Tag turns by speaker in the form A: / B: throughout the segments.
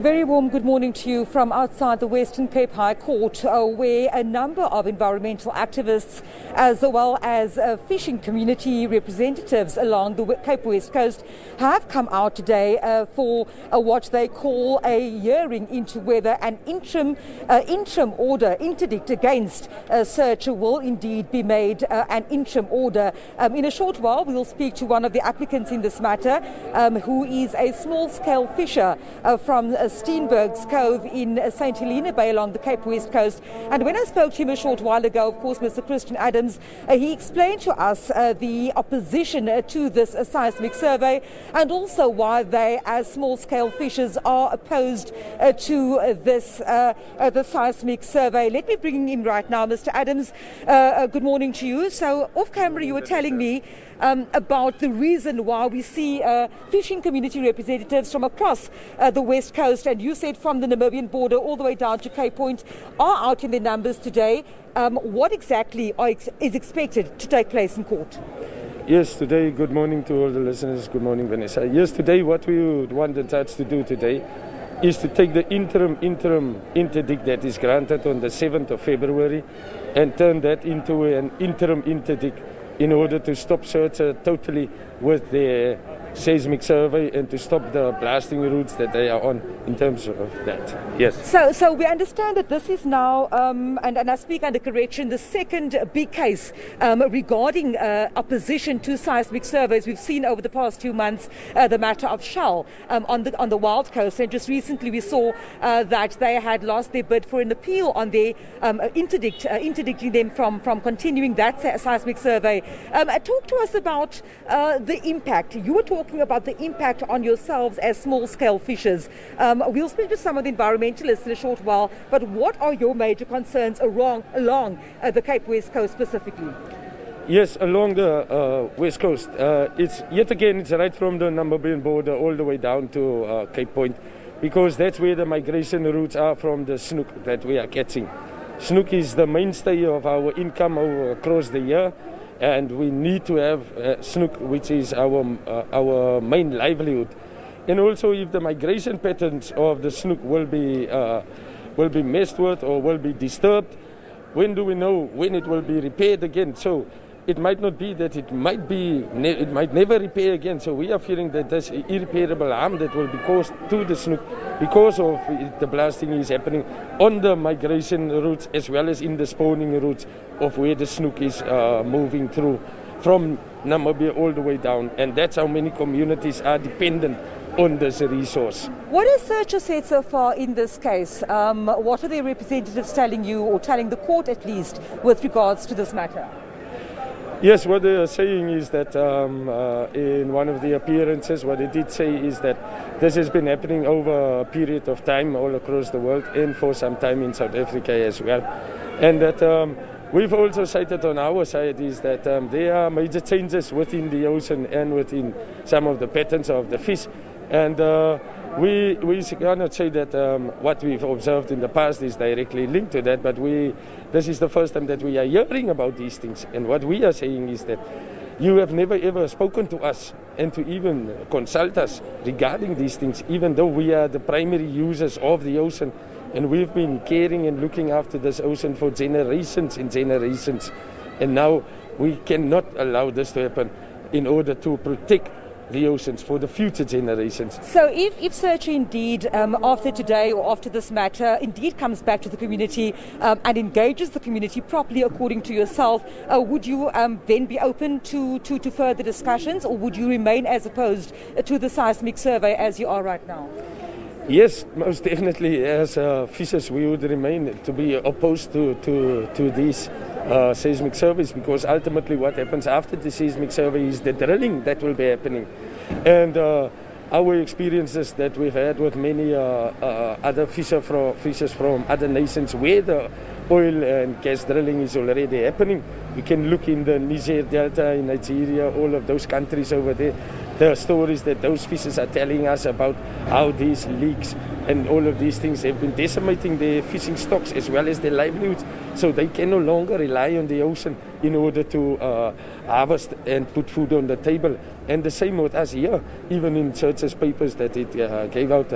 A: Very warm good morning to you from outside the Western Cape High Court, where a number of environmental activists as well as fishing community representatives along the Cape West Coast have come out today for what they call a hearing into whether an interim order, interdict against search will indeed be made an interim order. In a short while we will speak to one of the applicants in this matter, who is a small-scale fisher from Steenberg's Cove in St. Helena Bay along the Cape West Coast. And when I spoke to him a short while ago, of course, Mr. Christian Adams, he explained to us the opposition to this seismic survey and also why they, as small-scale fishers, are opposed to this the seismic survey. Let me bring him in right now, Mr. Adams. Good morning to you. So, off camera, you were telling me about the reason why we see fishing community representatives from across the West Coast, and you said from the Namibian border all the way down to Cape Point, are out in their numbers today. What exactly is expected to take place in court?
B: Yes, today, good morning to all the listeners. Good morning, Vanessa. Yes, today what we would want the judge to do today is to take the interim interdict that is granted on the 7th of February and turn that into an interim interdict in order to stop search totally with the seismic survey and to stop the blasting routes that they are on in terms of that. Yes.
A: So we understand that this is now, and I speak under correction, the second big case regarding opposition to seismic surveys. We've seen over the past 2 months the matter of Shell on the Wild Coast, and just recently we saw that they had lost their bid for an appeal on their interdicting them from continuing that seismic survey. Talk to us about the impact. You were talking about the impact on yourselves as small-scale fishers. We'll speak to some of the environmentalists in a short while, but what are your major concerns along the Cape West Coast specifically?
B: Yes, along the West Coast. It's right from the Namibian border all the way down to Cape Point, because that's where the migration routes are from the snook that we are catching. Snook is the mainstay of our income across the year, and we need to have snook, which is our main livelihood. And also, if the migration patterns of the snook will be messed with or will be disturbed, when do we know when it will be repaired again? So it might not be that it might never repair again. So we are fearing that there's irreparable harm that will be caused to the snook because of the blasting is happening on the migration routes as well as in the spawning routes of where the snook is moving through from Namibia all the way down. And that's how many communities are dependent on this resource.
A: What has searchers said so far in this case? What are their representatives telling you, or telling the court at least, with regards to this matter?
B: Yes, what they are saying is that in one of the appearances, what they did say is that this has been happening over a period of time all across the world and for some time in South Africa as well. And that we've also cited on our side is that there are major changes within the ocean and within some of the patterns of the fish. And we cannot say that what we've observed in the past is directly linked to that, but this is the first time that we are hearing about these things. And what we are saying is that you have never ever spoken to us and to even consult us regarding these things, even though we are the primary users of the ocean. And we've been caring and looking after this ocean for generations and generations. And now we cannot allow this to happen in order to protect the oceans for the future generations.
A: So if search indeed after today or after this matter indeed comes back to the community and engages the community properly according to yourself, would you then be open to further discussions, or would you remain as opposed to the seismic survey as you are right now?
B: Yes, most definitely. As fishers, we would remain to be opposed to these seismic surveys, because ultimately what happens after the seismic survey is the drilling that will be happening. And our experiences that we've had with many other fishers from other nations where the oil and gas drilling is already happening. We can look in the Niger Delta in Nigeria, all of those countries over there. The stories that those fishers are telling us about how these leaks and all of these things have been decimating their fishing stocks as well as their livelihoods. So they can no longer rely on the ocean in order to harvest and put food on the table. And the same with us here, even in Church's papers that it gave out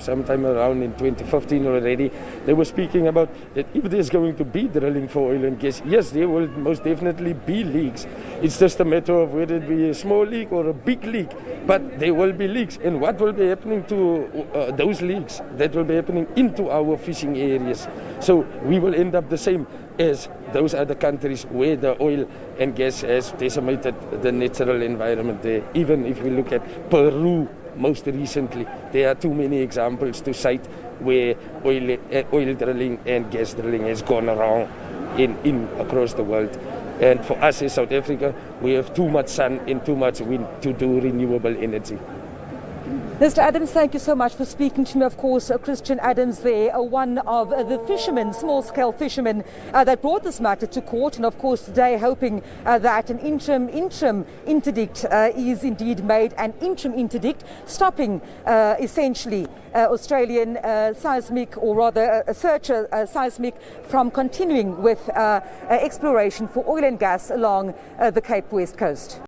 B: sometime around in 2015 already, they were speaking about that if there's going to be drilling for oil and gas, yes, there will most definitely be leaks. It's just a matter of whether it be a small leak or a big leak, but there will be leaks. And what will be happening to those leaks? That will be happening into our fishing areas. So we will end up the same as those other countries where the oil and gas has decimated the natural environment there. Even if we look at Peru most recently, there are too many examples to cite where oil drilling and gas drilling has gone wrong in across the world. And for us in South Africa, we have too much sun and too much wind to do renewable energy.
A: Mr. Adams, thank you so much for speaking to me. Of course, Christian Adams there, one of the fishermen, small-scale fishermen, that brought this matter to court. And of course, today hoping that an interim interdict is indeed made, an interim interdict stopping essentially Australian seismic, or rather searcher seismic, from continuing with exploration for oil and gas along the Cape West Coast.